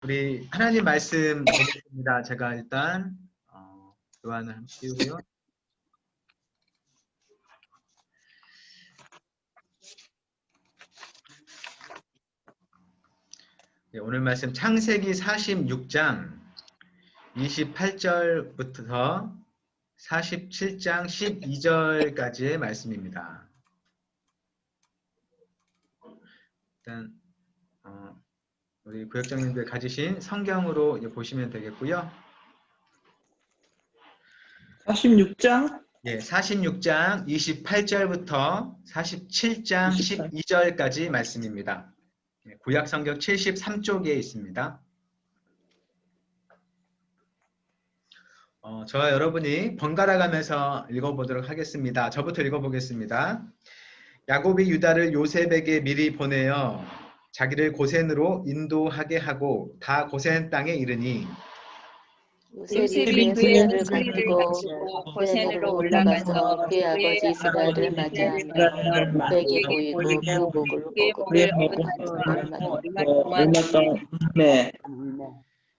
우리 하나님 말씀 보겠습니다. 제가 일단 요한을 한번 띄우고요. 네, 오늘 말씀 창세기 46장 28절부터 47장 12절까지의 말씀입니다. 일단 우리 구역장님들 가지신 성경으로 보시면 되겠고요. 46장? 예, 46장 28절부터 47장 12절까지 말씀입니다. 구약 성경 73쪽에 있습니다. 저와 여러분이 번갈아 가면서 읽어보도록 하겠습니다. 저부터 읽어보겠습니다. 야곱이 유다를 요셉에게 미리 보내어 자기를 고센으로 인도하게 하고 다 고센 땅에 이르니 요셉이 그의 수리를 가지고 고센으로 올라가서 그의 아버지 이스라엘을 맞이하며 그에게 보이고 그의 목을 얼마 동안에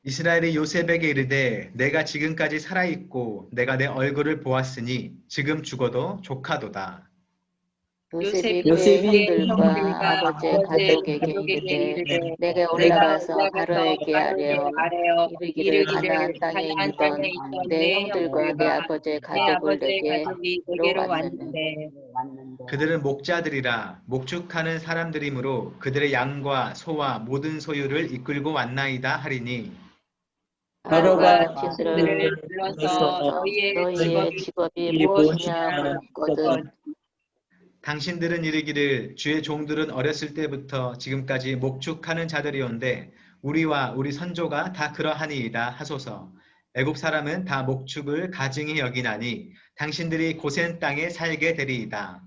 이스라엘이 요셉에게 이르되 내가 지금까지 살아있고 내가 내 얼굴을 보았으니 지금 죽어도 조카도다. 요셉이 그의 형들과 아버지의 가족에게 이르되 내가 올라가서 바로에게 아뢰어 이르기를 가나안 땅에 있던 내 형들과 내 아버지의 가족을 내게로 왔는데 그들은 목자들이라 목축하는 사람들이므로 그들의 양과 소와 모든 소유를 이끌고 왔나이다 하리니 바로가 그들을 불러서 너희의 직업이 무엇이냐 묻거든 당신들은 이르기를 주의 종들은 어렸을 때부터 지금까지 목축하는 자들이온데 우리와 우리 선조가 다 그러하니이다 하소서. 애굽 사람은 다 목축을 가증히 여기나니 당신들이 고센 땅에 살게 되리이다.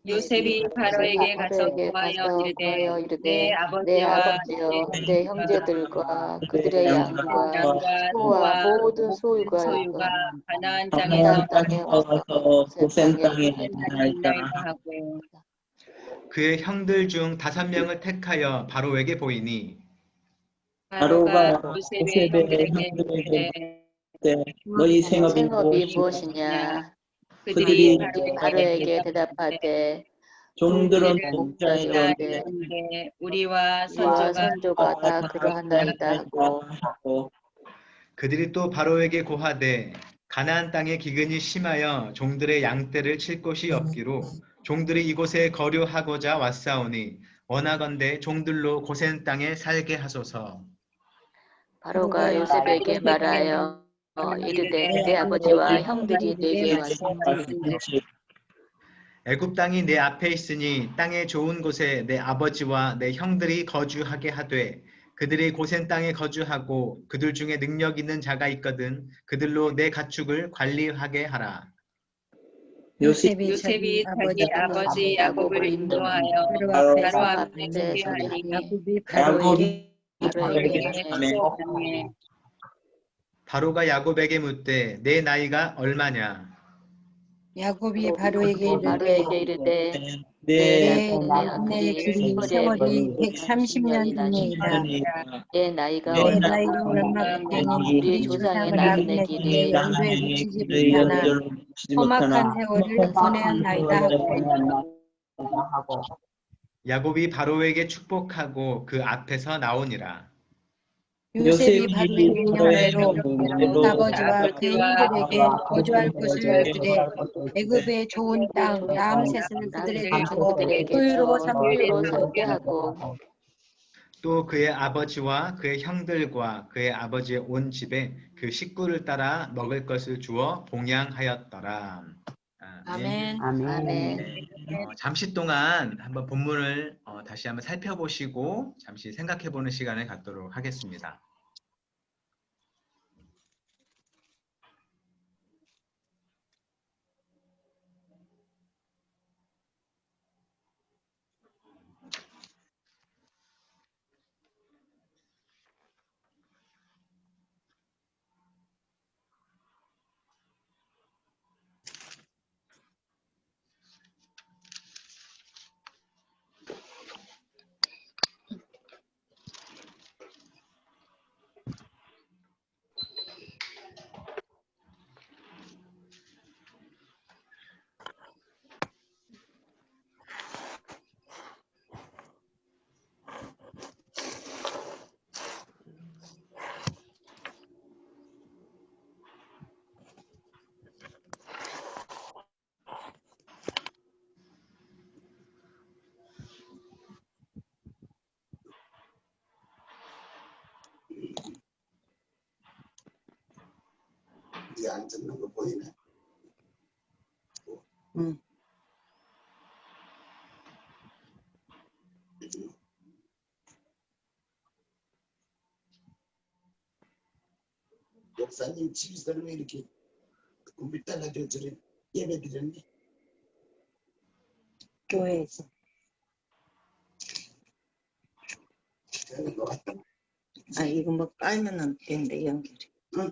요셉이 바로에게 가서 구하여 이르되 내 아버지여 내 형제들과 그들의 양과 소와 모든 소유가 가나안 땅에 와서 고센 땅에 있나이다 하고 그의 형들 중 5명을 택하여 바로에게 보이니 바로가 요셉의 형들에게 이르되 너희 생업이 무엇이냐 그들이 바로에게 대답하되 종들은 목자이로되 우리와 선조가 다 그러하나이다 하고 그들이 또 바로에게 고하되 가나안 땅에 기근이 심하여 종들의 양떼를 칠 곳이 없기로 종들이 이곳에 거류하고자 왔사오니 원하건대 종들로 고센 땅에 살게 하소서. 바로가 요셉에게 말하여 이르되 내 아버지와 형들이 내게 왔으니 애굽 땅이 내 앞에 있으니 땅의 좋은 곳에 내 아버지와 내 형들이 거주하게 하되 그들이 고센 땅에 거주하고 그들 중에 능력 있는 자가 있거든 그들로 내 가축을 관리하게 하라. 요셉이 자기 아버지 야곱을 인도하여 바로 앞에 서게 하니 야곱이 바로에게 바로가 야곱에게 묻되 내 나이가 얼마냐? 야곱이 바로에게 이르되 내 길이 세월이 130년이니이다. 내 나이가 내 나이가 얼마든지 우리 조상의 나그네 길이 연도에 미치지 못하나 험악한 세월을 보내었나이다 하고 야곱이 바로에게 축복하고 그 앞에서 나오니라. 요셉이 바로에게 명대로 아버지와 그 형들에게 거주할 곳을 주되 애굽의 좋은 땅 라암셋을 그들에게 주어 소유로 삼게 하고 또 그의 아버지와 그의 형들과 그의 아버지의 온 집에 그 식구를 따라 먹을 것을 주어 봉양하였더라. 아멘. 잠시 동안 한번 본문을 다시 한번 살펴보시고 잠시 생각해보는 시간을 갖도록 하겠습니다. 이게 안 듣는 거 보이네. 목사님 집에서는 왜 이렇게 우리 딸아들 저런 예배 드렸니? 교회에서. 되는 거 같다. 아, 이거 뭐 깔면 안 되는데, 연결이. 응?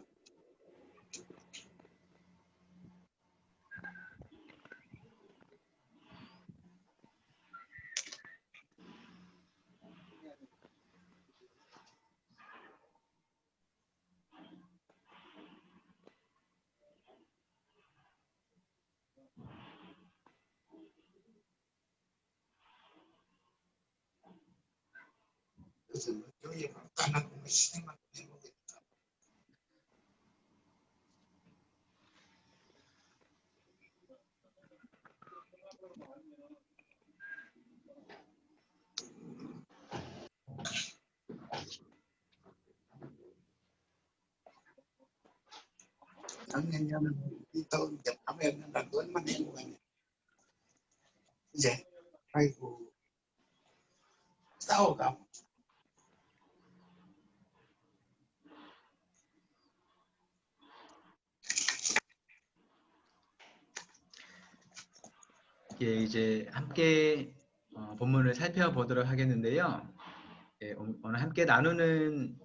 그래서 여기 가는 시대만 해보겠다. 작년에는 이 더운 게 밤에 난 얼마나 행복하냐. 이제 아이고 싸워가. 예, 이제 함께 본문을 살펴보도록 하겠는데요. 예, 오늘 함께 나누는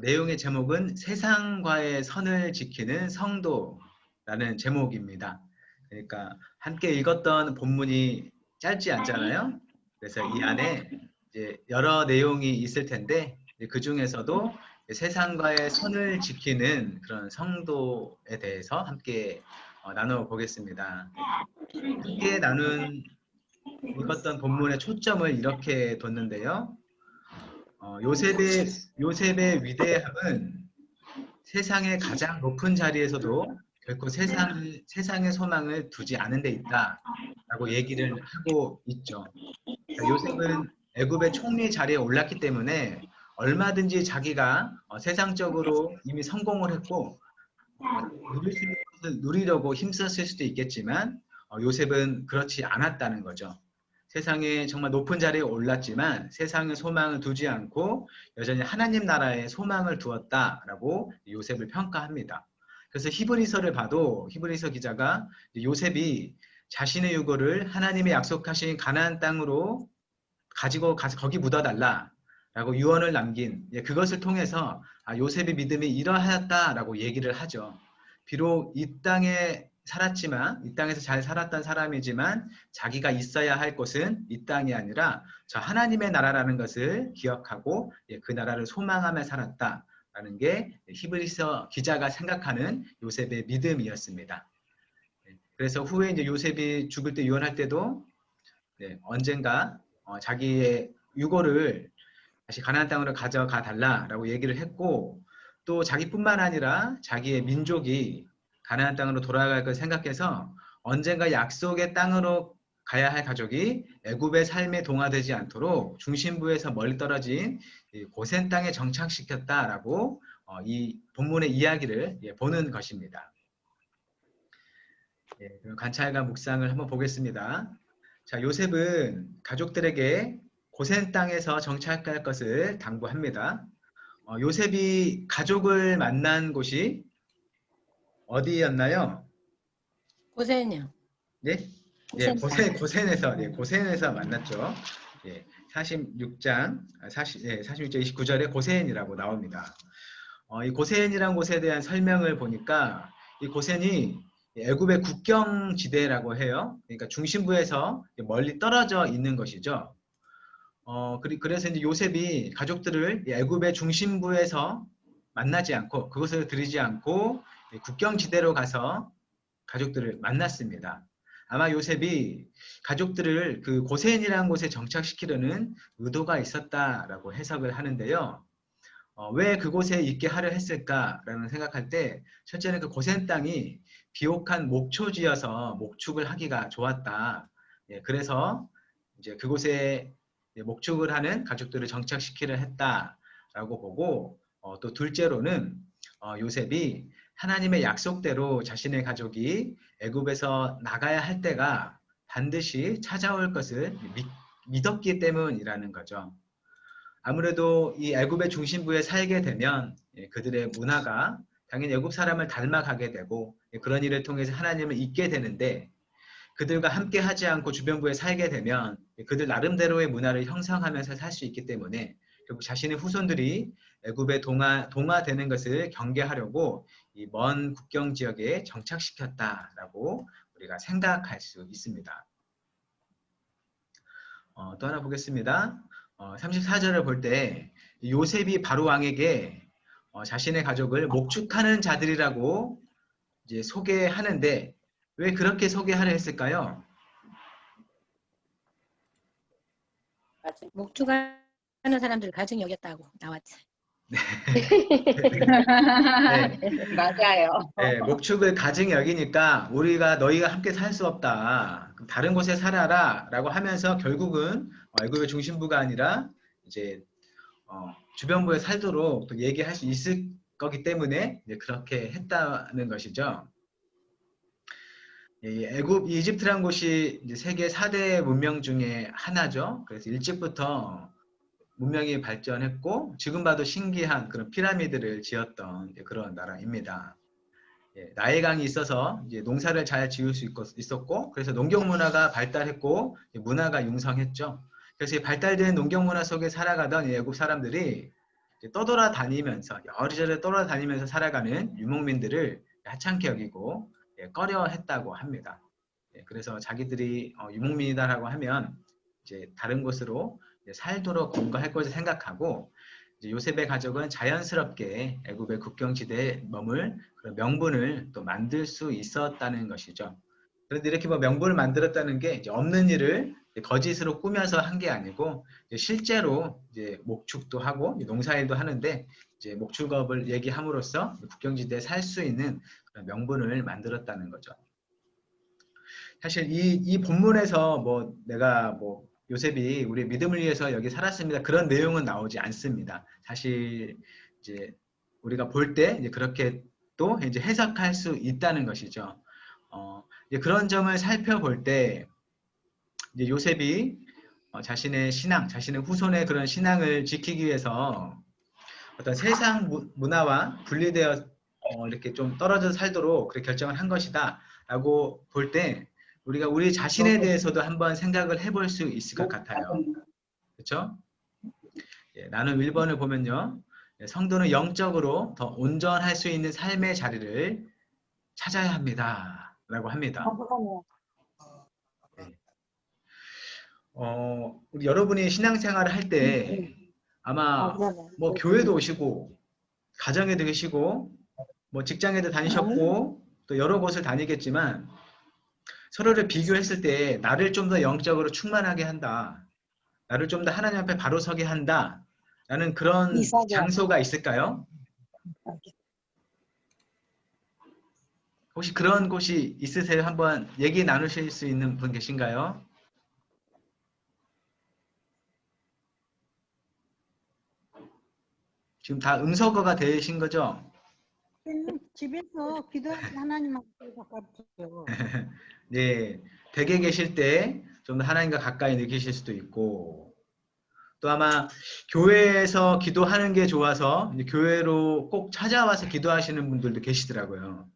내용의 제목은 세상과의 선을 지키는 성도라는 제목입니다. 그러니까 함께 읽었던 본문이 짧지 않잖아요. 그래서 이 안에 이제 여러 내용이 있을 텐데 그 중에서도 세상과의 선을 지키는 그런 성도에 대해서 함께 나눠 보겠습니다. 함께 읽었던 본문의 초점을 이렇게 뒀는데요. 요셉의 위대함은 세상의 가장 높은 자리에서도 결코 세상의 소망을 두지 않은 데 있다라고 얘기를 하고 있죠. 요셉은 애굽의 총리 자리에 올랐기 때문에 얼마든지 자기가 세상적으로 이미 성공을 했고 누릴 수 있는 것을 누리려고 힘썼을 수도 있겠지만 요셉은 그렇지 않았다는 거죠. 세상에 정말 높은 자리에 올랐지만 세상의 소망을 두지 않고 여전히 하나님 나라에 소망을 두었다라고 요셉을 평가합니다. 그래서 히브리서를 봐도 히브리서 기자가 요셉이 자신의 유고를 하나님의 약속하신 가나안 땅으로 가지고 가서 거기 묻어달라라고 유언을 남긴 그것을 통해서 요셉의 믿음이 이러하였다라고 얘기를 하죠. 비록 이 땅에 살았지만 이 땅에서 잘 살았던 사람이지만 자기가 있어야 할 곳은 이 땅이 아니라 저 하나님의 나라라는 것을 기억하고 그 나라를 소망하며 살았다라는 게 히브리서 기자가 생각하는 요셉의 믿음이었습니다. 그래서 후에 이제 요셉이 죽을 때 유언할 때도 언젠가 자기의 유고를 다시 가나안 땅으로 가져가 달라라고 얘기를 했고 또 자기뿐만 아니라 자기의 민족이 가나안 땅으로 돌아갈 걸 생각해서 언젠가 약속의 땅으로 가야 할 가족이 애굽의 삶에 동화되지 않도록 중심부에서 멀리 떨어진 고센 땅에 정착시켰다라고 이 본문의 이야기를 보는 것입니다. 그럼 관찰과 묵상을 한번 보겠습니다. 자, 요셉은 가족들에게 고센 땅에서 정착할 것을 당부합니다. 요셉이 가족을 만난 곳이 어디였나요? 고센이요. 네? 고센에서 만났죠. 46장 29절에 고센이라고 나옵니다. 이 고센이라는 곳에 대한 설명을 보니까 이 고센이 애굽의 국경 지대라고 해요. 그러니까 중심부에서 멀리 떨어져 있는 것이죠. 그래서 이제 요셉이 가족들을 애굽의 중심부에서 만나지 않고 그곳을 들이지 않고 국경 지대로 가서 가족들을 만났습니다. 아마 요셉이 가족들을 그 고센이라는 곳에 정착시키려는 의도가 있었다라고 해석을 하는데요. 왜 그곳에 있게 하려 했을까라는 생각할 때 첫째는 그 고센 땅이 비옥한 목초지여서 목축을 하기가 좋았다. 그래서 이제 그곳에 목축을 하는 가족들을 정착시키려 했다. 라고 보고 또 둘째로는 요셉이 하나님의 약속대로 자신의 가족이 애굽에서 나가야 할 때가 반드시 찾아올 것을 믿었기 때문이라는 거죠. 아무래도 이 애굽의 중심부에 살게 되면 그들의 문화가 당연히 애굽 사람을 닮아가게 되고 그런 일을 통해서 하나님을 잊게 되는데 그들과 함께 하지 않고 주변부에 살게 되면 그들 나름대로의 문화를 형성하면서 살 수 있기 때문에 결국 자신의 후손들이 애굽에 동화되는 것을 경계하려고 이 먼 국경 지역에 정착시켰다라고 우리가 생각할 수 있습니다. 또 하나 보겠습니다. 34절을 볼 때 요셉이 바로 왕에게 자신의 가족을 목축하는 자들이라고 이제 소개하는데 왜 그렇게 소개하려 했을까요? 목축하는 사람들 가정이 여겼다고 나왔지. 네. 맞아요. 네, 목축을 가증히 여기니까 우리가 너희가 함께 살 수 없다. 그럼 다른 곳에 살아라 라고 하면서 결국은 애굽의 중심부가 아니라 이제 주변부에 살도록 또 얘기할 수 있을 거기 때문에 이제 그렇게 했다는 것이죠. 애굽, 이집트란 곳이 이제 세계 4대 문명 중에 하나죠. 그래서 일찍부터 문명이 발전했고 지금 봐도 신기한 그런 피라미드를 지었던 그런 나라입니다. 나일강이 있어서 이제 농사를 잘 지을 수 있었고 그래서 농경 문화가 발달했고 문화가 융성했죠. 그래서 발달된 농경 문화 속에 살아가던 애굽 사람들이 떠돌아다니면서 여리저리 떠돌아다니면서 살아가는 유목민들을 하찮게 여기고 꺼려했다고 합니다. 그래서 자기들이 유목민이다라고 하면 이제 다른 곳으로 살도록 공고할 것을 생각하고 이제 요셉의 가족은 자연스럽게 애굽의 국경지대에 머물 그런 명분을 또 만들 수 있었다는 것이죠. 그런데 이렇게 뭐 명분을 만들었다는 게 이제 없는 일을 거짓으로 꾸며서 한 게 아니고 이제 실제로 이제 목축도 하고 농사일도 하는데 이제 목축업을 얘기함으로써 국경지대에 살 수 있는 그런 명분을 만들었다는 거죠. 사실 이 본문에서 뭐 내가 뭐 요셉이 우리 믿음을 위해서 여기 살았습니다. 그런 내용은 나오지 않습니다. 사실 이제 우리가 볼 때 이제 그렇게 또 이제 해석할 수 있다는 것이죠. 이제 그런 점을 살펴볼 때 이제 요셉이 자신의 신앙, 자신의 후손의 그런 신앙을 지키기 위해서 어떤 세상 문화와 분리되어 이렇게 좀 떨어져 살도록 그렇게 결정을 한 것이다라고 볼 때 우리가 우리 자신에 대해서도 한번 생각을 해볼 수 있을 것 같아요. 그렇죠? 나는 1번을 보면요. 성도는 영적으로 더 온전할 수 있는 삶의 자리를 찾아야 합니다. 라고 합니다. 우리 여러분이 신앙생활을 할 때 아마 뭐 교회도 오시고 가정에도 계시고 뭐 직장에도 다니셨고 또 여러 곳을 다니겠지만 서로를 비교했을 때 나를 좀 더 영적으로 충만하게 한다. 나를 좀 더 하나님 앞에 바로 서게 한다. 라는 그런 장소가 있을까요? 혹시 그런 곳이 있으세요? 한번 얘기 나누실 수 있는 분 계신가요? 지금 다 음소거가 되신 거죠? 집에서 기도하는 하나님한테 가깝죠. 네, 댁에 계실 때 좀 더 하나님과 가까이 느끼실 수도 있고 또 아마 교회에서 기도하는 게 좋아서 이제 교회로 꼭 찾아와서 기도하시는 분들도 계시더라고요.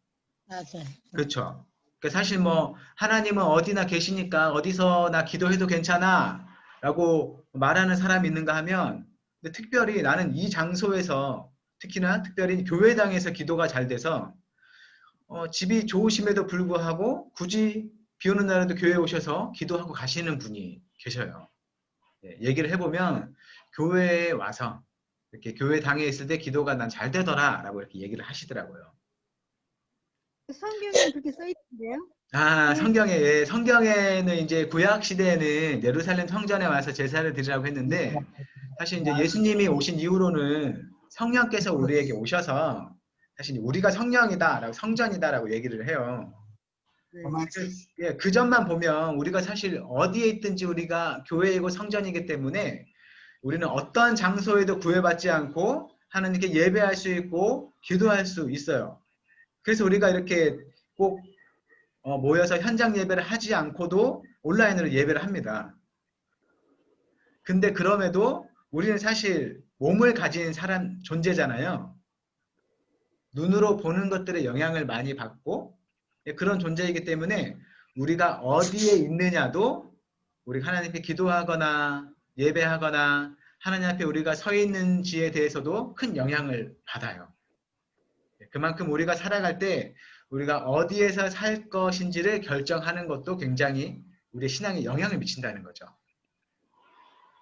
맞아요. 그렇죠. 그러니까 사실 뭐 하나님은 어디나 계시니까 어디서나 기도해도 괜찮아 라고 말하는 사람이 있는가 하면 근데 특별히 나는 이 장소에서 특히나 특별히 교회당에서 기도가 잘 돼서 집이 좋으심에도 불구하고 굳이 비 오는 날에도 교회에 오셔서 기도하고 가시는 분이 계셔요. 얘기를 해보면 교회에 와서 이렇게 교회당에 있을 때 기도가 난 잘 되더라 라고 이렇게 얘기를 하시더라고요. 성경에 그렇게 써 있는데요. 성경에는 이제 구약 시대에는 예루살렘 성전에 와서 제사를 드리라고 했는데 사실 이제 예수님이 오신 이후로는 성령께서 우리에게 오셔서 사실 우리가 성령이다라고 성전이다라고 얘기를 해요. 그 점만 보면 우리가 사실 어디에 있든지 우리가 교회이고 성전이기 때문에 우리는 어떤 장소에도 구애받지 않고 하나님께 예배할 수 있고 기도할 수 있어요. 그래서 우리가 이렇게 꼭 모여서 현장 예배를 하지 않고도 온라인으로 예배를 합니다. 근데 그럼에도 우리는 사실 몸을 가진 사람 존재잖아요. 눈으로 보는 것들의 영향을 많이 받고 그런 존재이기 때문에 우리가 어디에 있느냐도 우리가 하나님께 기도하거나 예배하거나 하나님 앞에 우리가 서 있는지에 대해서도 큰 영향을 받아요. 그만큼 우리가 살아갈 때 우리가 어디에서 살 것인지를 결정하는 것도 굉장히 우리의 신앙에 영향을 미친다는 거죠.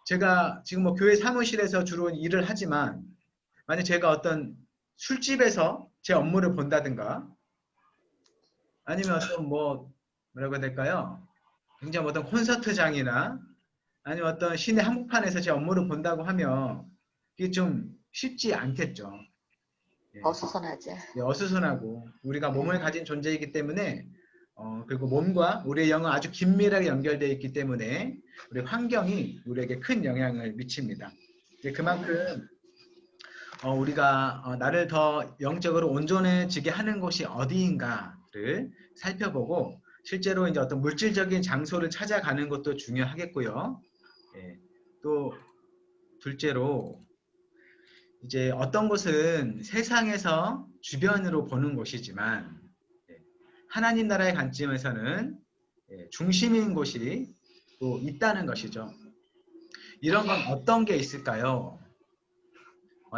제가 지금 뭐 교회 사무실에서 주로 일을 하지만 만약 제가 어떤 술집에서 제 업무를 본다든가 아니면 어떤 뭐라고 해야 될까요? 굉장히 어떤 콘서트장이나 아니면 어떤 시내 한복판에서 제 업무를 본다고 하면 이게 좀 쉽지 않겠죠. 예. 어수선하지. 예, 어수선하고 우리가 몸을 가진 존재이기 때문에 그리고 몸과 우리의 영은 아주 긴밀하게 연결되어 있기 때문에 우리 환경이 우리에게 큰 영향을 미칩니다. 그만큼 우리가 나를 더 영적으로 온전해지게 하는 곳이 어디인가를 살펴보고 실제로 이제 어떤 물질적인 장소를 찾아가는 것도 중요하겠고요. 예, 또 둘째로 이제 어떤 곳은 세상에서 주변으로 보는 곳이지만 하나님 나라의 관점에서는 중심인 곳이 또 있다는 것이죠. 이런 건 어떤 게 있을까요?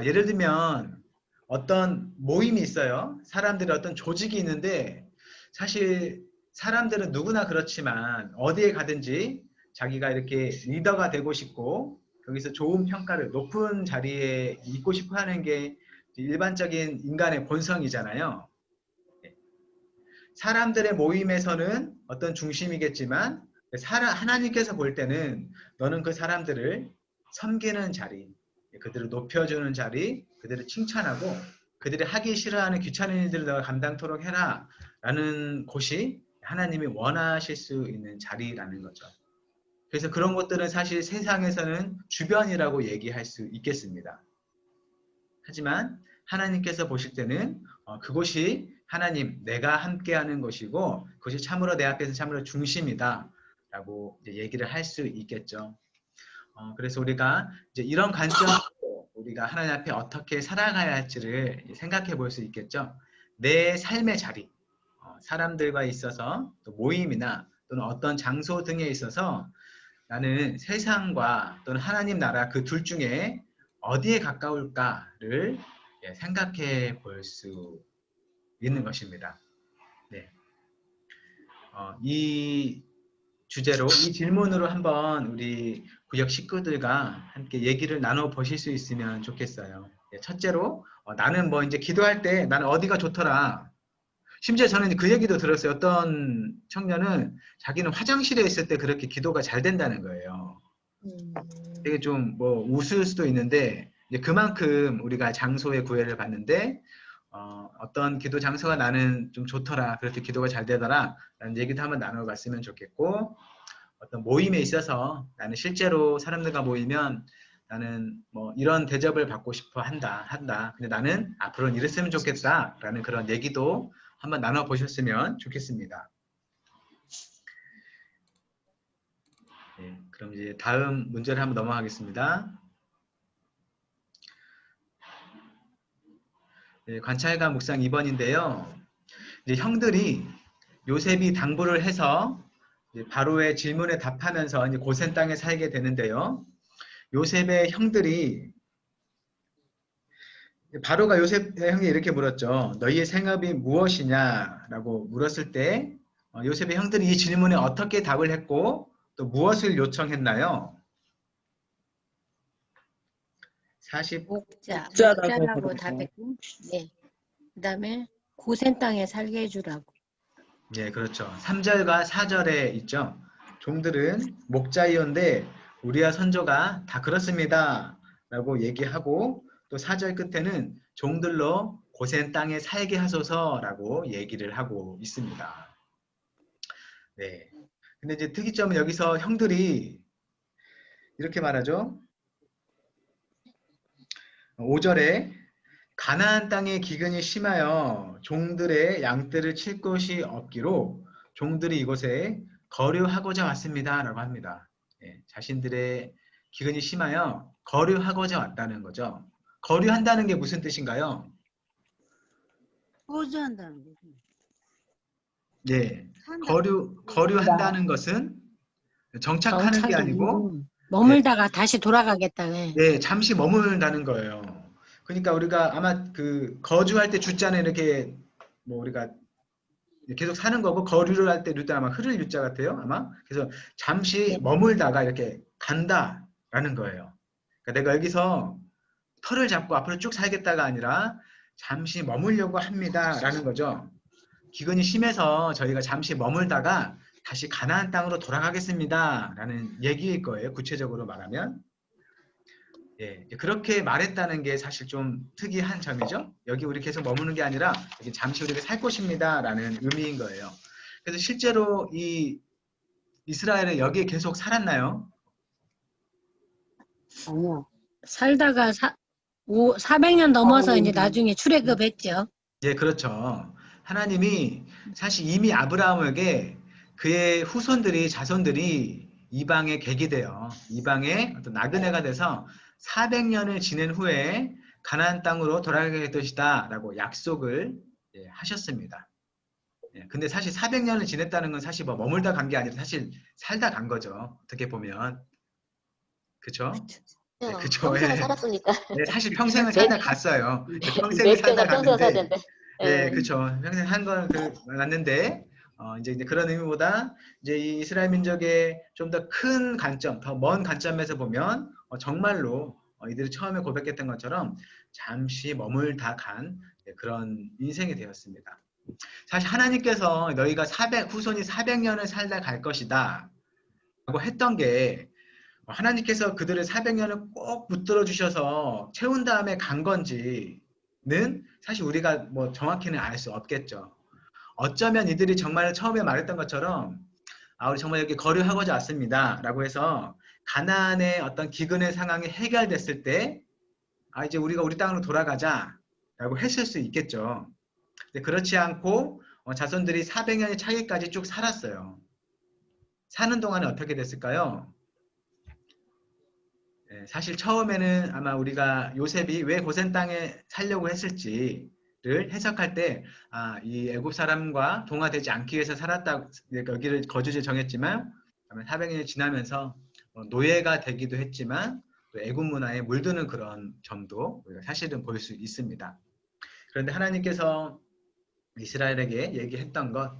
예를 들면 어떤 모임이 있어요. 사람들이 어떤 조직이 있는데 사실 사람들은 누구나 그렇지만 어디에 가든지 자기가 이렇게 리더가 되고 싶고 거기서 좋은 평가를 높은 자리에 있고 싶어 하는 게 일반적인 인간의 본성이잖아요. 사람들의 모임에서는 어떤 중심이겠지만 하나님께서 볼 때는 너는 그 사람들을 섬기는 자리, 그들을 높여주는 자리, 그들을 칭찬하고 그들이 하기 싫어하는 귀찮은 일들을 너가 감당토록 해라 라는 곳이 하나님이 원하실 수 있는 자리라는 거죠. 그래서 그런 것들은 사실 세상에서는 주변이라고 얘기할 수 있겠습니다. 하지만 하나님께서 보실 때는 그곳이 하나님, 내가 함께하는 것이고 그것이 참으로 내 앞에서 참으로 중심이다 라고 이제 얘기를 할 수 있겠죠. 그래서 우리가 이제 이런 관점으로 우리가 하나님 앞에 어떻게 살아가야 할지를 생각해 볼 수 있겠죠. 내 삶의 자리, 사람들과 있어서 또 모임이나 또는 어떤 장소 등에 있어서 나는 세상과 또는 하나님 나라 그 둘 중에 어디에 가까울까를 생각해 볼 수 있는 것입니다. 네. 이 주제로, 이 질문으로 한번 우리 구역 식구들과 함께 얘기를 나눠 보실 수 있으면 좋겠어요. 첫째로, 나는 뭐 이제 기도할 때 나는 어디가 좋더라. 심지어 저는 그 얘기도 들었어요. 어떤 청년은 자기는 화장실에 있을 때 그렇게 기도가 잘 된다는 거예요. 되게 좀 뭐 웃을 수도 있는데 이제 그만큼 우리가 장소의 구애를 받는데 어떤 기도 장소가 나는 좀 좋더라. 그렇게 기도가 잘 되더라. 라는 얘기도 한번 나눠봤으면 좋겠고 어떤 모임에 있어서 나는 실제로 사람들과 모이면 나는 뭐 이런 대접을 받고 싶어 한다. 근데 나는 앞으로는 이랬으면 좋겠다. 라는 그런 얘기도 한번 나눠보셨으면 좋겠습니다. 네, 그럼 이제 다음 문제를 한번 넘어가겠습니다. 네, 관찰가 묵상 2번인데요. 이제 형들이 요셉이 당부를 해서 바로의 질문에 답하면서 이제 고센 땅에 살게 되는데요. 요셉의 형들이 바로가 요셉의 형이 이렇게 물었죠. 너희의 생업이 무엇이냐라고 물었을 때 요셉의 형들이 이 질문에 어떻게 답을 했고 또 무엇을 요청했나요? 목자라고 답했고, 네. 그 다음에 고센 땅에 살게 해주라고. 네, 그렇죠. 3절과 4절에 있죠. 종들은 목자이온데 우리와 선조가 다 그렇습니다. 라고 얘기하고 또 4절 끝에는 종들로 고센 땅에 살게 하소서라고 얘기를 하고 있습니다. 네. 근데 이제 특이점은 여기서 형들이 이렇게 말하죠. 5절에 가나안 땅의 기근이 심하여 종들의 양떼를 칠 곳이 없기로 종들이 이곳에 거류하고자 왔습니다. 라고 합니다. 예, 자신들의 기근이 심하여 거류하고자 왔다는 거죠. 거류한다는 게 무슨 뜻인가요? 거주한다는 거죠. 네, 산다. 거류한다는 것은 정착하는 게 아니고 머물다가 다시 돌아가겠다. 네. 네, 잠시 머문다는 거예요. 그러니까 우리가 아마 그 거주할 때 주자는 이렇게 뭐 우리가 계속 사는 거고 거류를 할 때 루자 아마 흐를 유자 같아요. 아마 그래서 잠시 머물다가 이렇게 간다라는 거예요. 그러니까 내가 여기서 터를 잡고 앞으로 쭉 살겠다가 아니라 잠시 머물려고 합니다라는 거죠. 기근이 심해서 저희가 잠시 머물다가 다시 가나안 땅으로 돌아가겠습니다라는 얘기일 거예요. 구체적으로 말하면. 예, 그렇게 말했다는 게 사실 좀 특이한 점이죠. 여기 우리 계속 머무는 게 아니라 여기 잠시 우리가 살 곳입니다라는 의미인 거예요. 그래서 실제로 이 이스라엘은 여기에 계속 살았나요? 아니요. 살다가 400년 넘어서 이제 나중에 출애굽했죠. 예, 그렇죠. 하나님이 사실 이미 아브라함에게 그의 후손들이 자손들이 이방에 계기되어 이방의 어떤 나그네가 돼서 400년을 지낸 후에 가나안 땅으로 돌아가게 될 것이다 라고 약속을 하셨습니다. 예, 근데 사실 400년을 지냈다는 건 사실 뭐 머물다 간 게 아니라 사실 살다 간 거죠. 어떻게 보면. 그쵸? 네, 그쵸. 평생을 예. 살았으니까. 네, 사실 평생을 살다 갔어요. 평생을 몇 살다 배가 평생 갔는데 살던데. 네, 그렇죠. 평생 한 건 맞는데 이제 그런 의미보다 이제 이 이스라엘 민족의 좀 더 큰 관점, 더 먼 관점에서 보면 정말로 이들이 처음에 고백했던 것처럼 잠시 머물다 간 그런 인생이 되었습니다. 사실 하나님께서 너희가 후손이 400년을 살다 갈 것이다 라고 했던 게 하나님께서 그들을 400년을 꼭 붙들어 주셔서 채운 다음에 간 건지는 사실 우리가 뭐 정확히는 알 수 없겠죠. 어쩌면 이들이 정말 처음에 말했던 것처럼 우리 정말 여기 거류하고자 왔습니다 라고 해서 가나안의 어떤 기근의 상황이 해결됐을 때 이제 우리가 우리 땅으로 돌아가자 라고 했을 수 있겠죠. 근데 그렇지 않고 자손들이 400년의 차기까지 쭉 살았어요. 사는 동안에 어떻게 됐을까요? 사실 처음에는 아마 우리가 요셉이 왜 고센 땅에 살려고 했을지를 해석할 때 이 애굽 사람과 동화되지 않기 위해서 살았다, 여기를 거주지 정했지만 400년이 지나면서 노예가 되기도 했지만 또 애굽 문화에 물드는 그런 점도 우리가 사실은 볼 수 있습니다. 그런데 하나님께서 이스라엘에게 얘기했던 것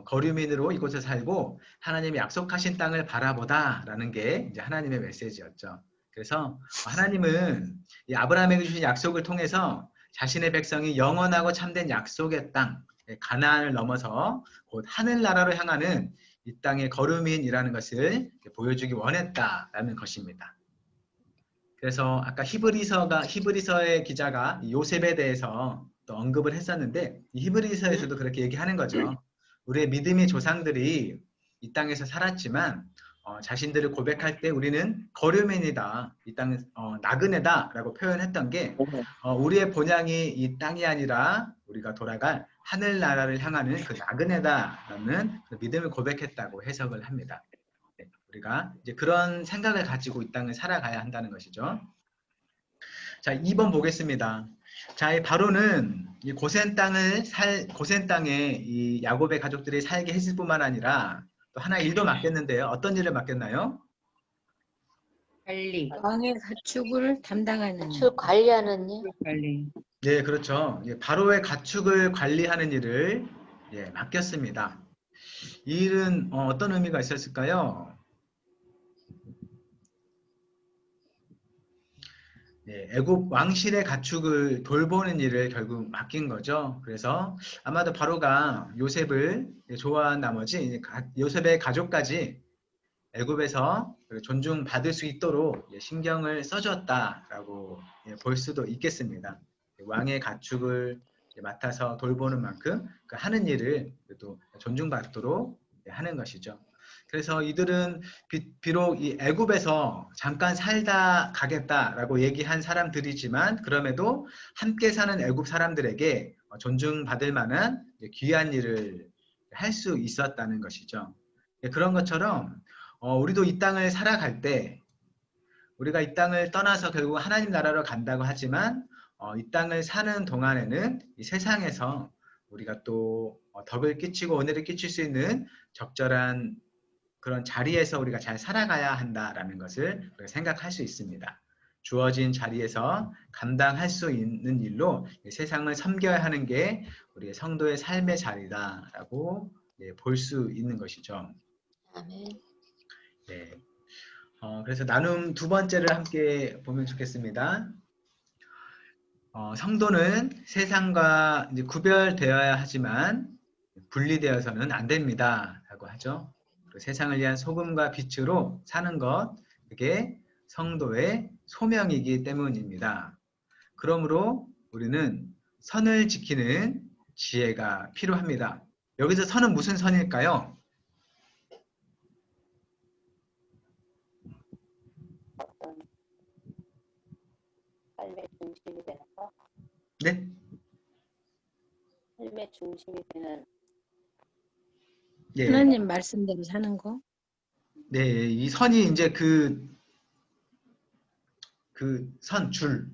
거류민으로 이곳에 살고 하나님이 약속하신 땅을 바라보다 라는 게 이제 하나님의 메시지였죠. 그래서 하나님은 이 아브라함에게 주신 약속을 통해서 자신의 백성이 영원하고 참된 약속의 땅 가나안을 넘어서 곧 하늘나라로 향하는 이 땅의 거류민이라는 것을 보여주기 원했다라는 것입니다. 그래서 아까 히브리서의 기자가 요셉에 대해서 또 언급을 했었는데 이 히브리서에서도 그렇게 얘기하는 거죠. 우리의 믿음의 조상들이 이 땅에서 살았지만 자신들을 고백할 때 우리는 거류민이다, 이 땅은 나그네다 라고 표현했던 게 우리의 본향이 이 땅이 아니라 우리가 돌아갈 하늘나라를 향하는 그 나그네다라는 그 믿음을 고백했다고 해석을 합니다. 네, 우리가 이제 그런 생각을 가지고 이 땅을 살아가야 한다는 것이죠. 자, 2번 보겠습니다. 자, 이 바로는 이 고센 땅에 이 야곱의 가족들이 살게 했을 뿐만 아니라 또 하나 일도 맡겼는데요. 어떤 일을 맡겼나요? 관리. 왕의 가축을 담당하는 가축 관리하는 일. 관리. 네, 그렇죠. 바로의 가축을 관리하는 일을 맡겼습니다. 이 일은 어떤 의미가 있었을까요? 애굽 왕실의 가축을 돌보는 일을 결국 맡긴 거죠. 그래서 아마도 바로가 요셉을 좋아한 나머지 요셉의 가족까지 애굽에서 존중받을 수 있도록 신경을 써줬다라고 볼 수도 있겠습니다. 왕의 가축을 맡아서 돌보는 만큼 그 하는 일을 또 존중받도록 하는 것이죠. 그래서 이들은 비록 이 애굽에서 잠깐 살다 가겠다라고 얘기한 사람들이지만 그럼에도 함께 사는 애굽 사람들에게 존중받을 만한 귀한 일을 할 수 있었다는 것이죠. 그런 것처럼 우리도 이 땅을 살아갈 때 우리가 이 땅을 떠나서 결국 하나님 나라로 간다고 하지만 이 땅을 사는 동안에는 이 세상에서 우리가 또 덕을 끼치고 은혜를 끼칠 수 있는 적절한 그런 자리에서 우리가 잘 살아가야 한다라는 것을 우리가 생각할 수 있습니다. 주어진 자리에서 감당할 수 있는 일로 세상을 섬겨야 하는 게 우리의 성도의 삶의 자리다라고 볼 수 있는 것이죠. 아멘. 네. 그래서 나눔 두 번째를 함께 보면 좋겠습니다. 성도는 세상과 이제 구별되어야 하지만 분리되어서는 안 됩니다. 라고 하죠. 세상을 위한 소금과 빛으로 사는 것, 그게 성도의 소명이기 때문입니다. 그러므로 우리는 선을 지키는 지혜가 필요합니다. 여기서 선은 무슨 선일까요? 삶의 중심이 되는 거? 네? 삶의 중심이 되는 예. 하나님 말씀대로 사는 거. 네, 이 선이 이제 그 선, 줄,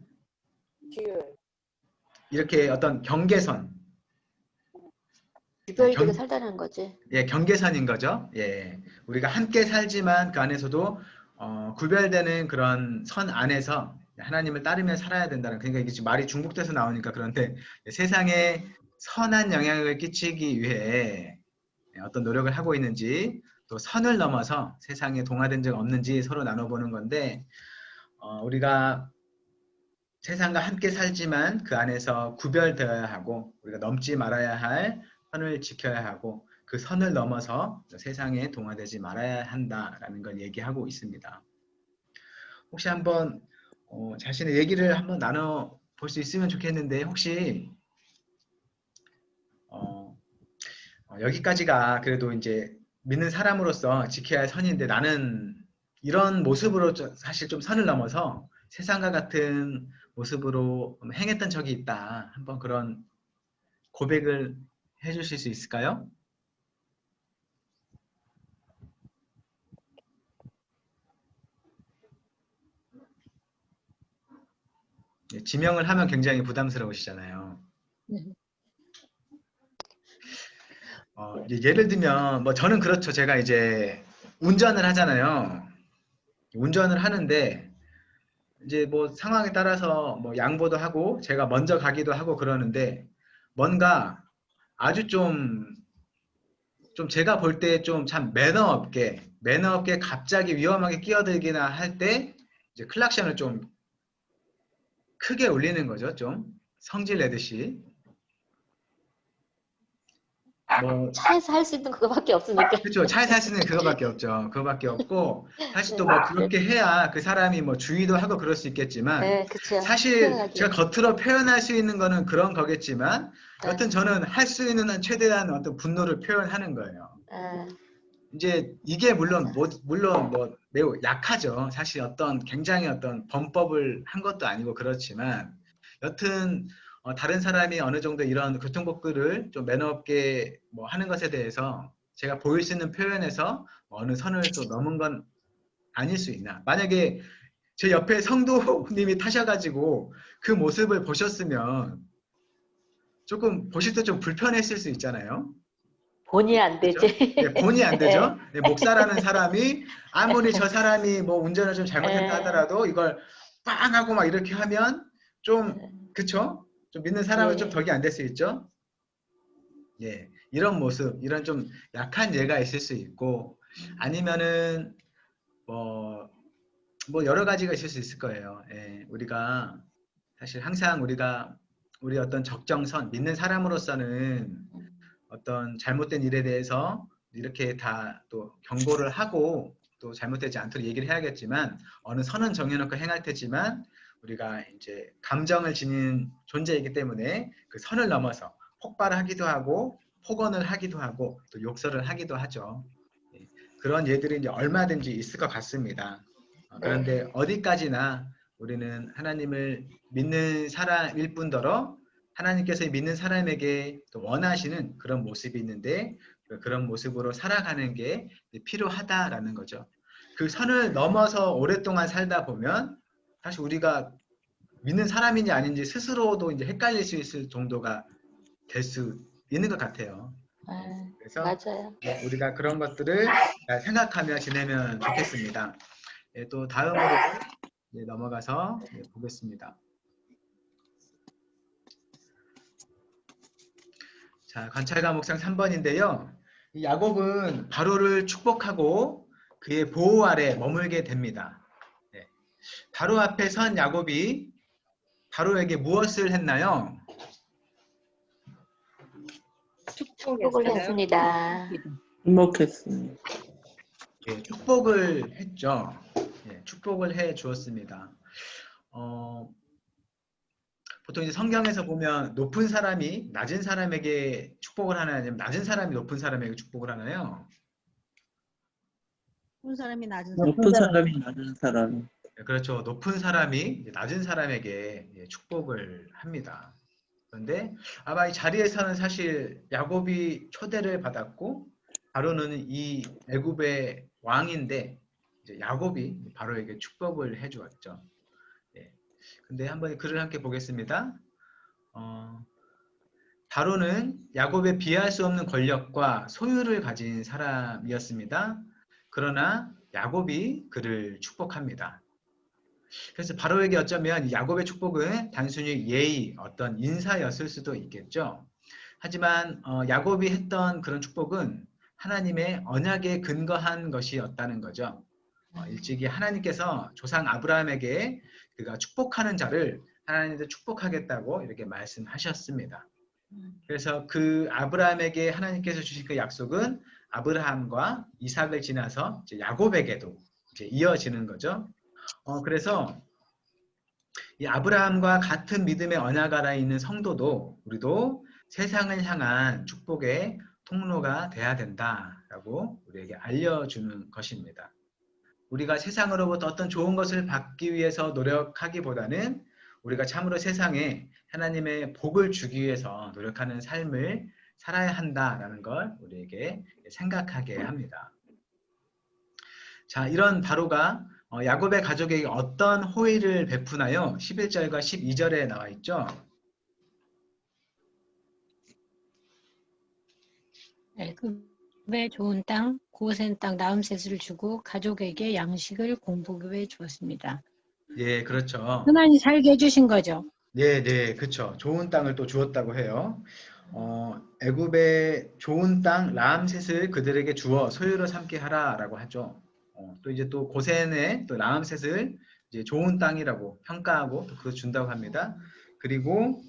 규율, 이렇게 어떤 경계선, 유별되게 살다는 거지. 예, 경계선인 거죠. 예, 우리가 함께 살지만 그 안에서도 구별되는 그런 선 안에서 하나님을 따르며 살아야 된다는. 그러니까 이게 지금 말이 중복돼서 나오니까 그런데 세상에 선한 영향을 끼치기 위해 어떤 노력을 하고 있는지 또 선을 넘어서 세상에 동화된 적 없는지 서로 나눠보는 건데 우리가 세상과 함께 살지만 그 안에서 구별되어야 하고 우리가 넘지 말아야 할 선을 지켜야 하고 그 선을 넘어서 세상에 동화되지 말아야 한다라는 걸 얘기하고 있습니다. 혹시 한번 자신의 얘기를 한번 나눠볼 수 있으면 좋겠는데 혹시 여기까지가 그래도 이제 믿는 사람으로서 지켜야 할 선인데 나는 이런 모습으로 사실 좀 선을 넘어서 세상과 같은 모습으로 행했던 적이 있다. 한번 그런 고백을 해주실 수 있을까요? 네, 지명을 하면 굉장히 부담스러우시잖아요. 예를 들면 뭐 저는 그렇죠. 제가 이제 운전을 하잖아요. 운전을 하는데 이제 뭐 상황에 따라서 뭐 양보도 하고 제가 먼저 가기도 하고 그러는데 뭔가 아주 좀 제가 볼 때 좀 참 매너 없게 갑자기 위험하게 끼어들기나 할 때 이제 클락션을 좀 크게 울리는 거죠. 좀 성질 내듯이. 뭐 차에서 할 수 있는 그거밖에 없으니까. 그렇죠. 차에서 할 수 있는 그거밖에 없죠. 그거밖에 없고 사실 또 뭐 그렇게 해야 그 사람이 뭐 주의도 하고 그럴 수 있겠지만 네, 그쵸. 사실 표현하기. 제가 겉으로 표현할 수 있는 거는 그런 거겠지만 여튼 저는 할 수 있는 한 최대한 어떤 분노를 표현하는 거예요. 이제 이게 물론 뭐 매우 약하죠. 사실 어떤 굉장히 어떤 범법을 한 것도 아니고 그렇지만 여튼 다른 사람이 어느 정도 이런 교통법규를 좀 매너 없게 뭐 하는 것에 대해서 제가 보일 수 있는 표현에서 어느 선을 또 넘은 건 아닐 수 있나. 만약에 제 옆에 성도님이 타셔가지고 그 모습을 보셨으면 조금 보실 때 좀 불편했을 수 있잖아요. 본의 안 되지. 네, 본의 안 되죠. 네, 목사라는 사람이 아무리 저 사람이 뭐 운전을 좀 잘못했다 하더라도 이걸 빵 하고 막 이렇게 하면 좀 그쵸? 좀 믿는 사람은 좀 덕이 안 될 수 있죠. 예, 이런 모습, 이런 좀 약한 예가 있을 수 있고 아니면은 뭐 여러 가지가 있을 수 있을 거예요. 예, 우리가 사실 항상 우리 어떤 적정선, 믿는 사람으로서는 어떤 잘못된 일에 대해서 이렇게 다 또 경고를 하고 또 잘못되지 않도록 얘기를 해야겠지만 어느 선은 정해놓고 행할 테지만 우리가 이제 감정을 지닌 존재이기 때문에 그 선을 넘어서 폭발하기도 하고 폭언을 하기도 하고 또 욕설을 하기도 하죠. 그런 예들이 이제 얼마든지 있을 것 같습니다. 그런데 어디까지나 우리는 하나님을 믿는 사람일 뿐더러 하나님께서 믿는 사람에게 또 원하시는 그런 모습이 있는데 그런 모습으로 살아가는 게 필요하다라는 거죠. 그 선을 넘어서 오랫동안 살다 보면 사실 우리가 믿는 사람인지 아닌지 스스로도 이제 헷갈릴 수 있을 정도가 될 수 있는 것 같아요. 그래서 맞아요. 우리가 그런 것들을 잘 생각하며 지내면 좋겠습니다. 또 다음으로 넘어가서 보겠습니다. 자, 관찰과 묵상 3번인데요. 이 야곱은 바로를 축복하고 그의 보호 아래 머물게 됩니다. 바로 앞에 선 야곱이 바로에게 무엇을 했나요? 축복을 했습니다. 행복했습니다. 축복을 했죠. 축복을 해 주었습니다. 보통 이제 성경에서 보면 높은 사람이 낮은 사람에게 축복을 하나요? 아니면 낮은 사람이 높은 사람에게 축복을 하나요? 높은 사람이 낮은 사람. 높은 사람이 낮은 사람. 그렇죠. 높은 사람이 낮은 사람에게 축복을 합니다. 그런데 아마 이 자리에서는 사실 야곱이 초대를 받았고 바로는 이 애굽의 왕인데 이제 야곱이 바로에게 축복을 해주었죠. 근데 한번 글을 함께 보겠습니다. 바로는 야곱의 비할 수 없는 권력과 소유를 가진 사람이었습니다. 그러나 야곱이 그를 축복합니다. 그래서 바로에게 어쩌면 야곱의 축복은 단순히 예의, 어떤 인사였을 수도 있겠죠. 하지만 야곱이 했던 그런 축복은 하나님의 언약에 근거한 것이었다는 거죠. 일찍이 하나님께서 조상 아브라함에게 그가 축복하는 자를 하나님도 축복하겠다고 이렇게 말씀하셨습니다. 그래서 그 아브라함에게 하나님께서 주신 그 약속은 아브라함과 이삭을 지나서 이제 야곱에게도 이제 이어지는 거죠. 그래서 이 아브라함과 같은 믿음의 언약 아래 있는 성도도 우리도 세상을 향한 축복의 통로가 돼야 된다라고 우리에게 알려주는 것입니다. 우리가 세상으로부터 어떤 좋은 것을 받기 위해서 노력하기보다는 우리가 참으로 세상에 하나님의 복을 주기 위해서 노력하는 삶을 살아야 한다라는 걸 우리에게 생각하게 합니다. 자, 이런 바로가 야곱의 가족에게 어떤 호의를 베푸나요? 11절과 12절에 나와 있죠. 애굽의 좋은 땅, 고센 땅 라암셋을 주고 가족에게 양식을 공복해 주었습니다. 예, 그렇죠. 하나님 살게 해주신 거죠. 네, 네, 그렇죠. 좋은 땅을 또 주었다고 해요. 애굽의 좋은 땅 라암셋을 그들에게 주어 소유로 삼게 하라라고 하죠. 또 이제 또 고센의 또 라암셋을 이제 좋은 땅이라고 평가하고 또 그거 준다고 합니다. 그리고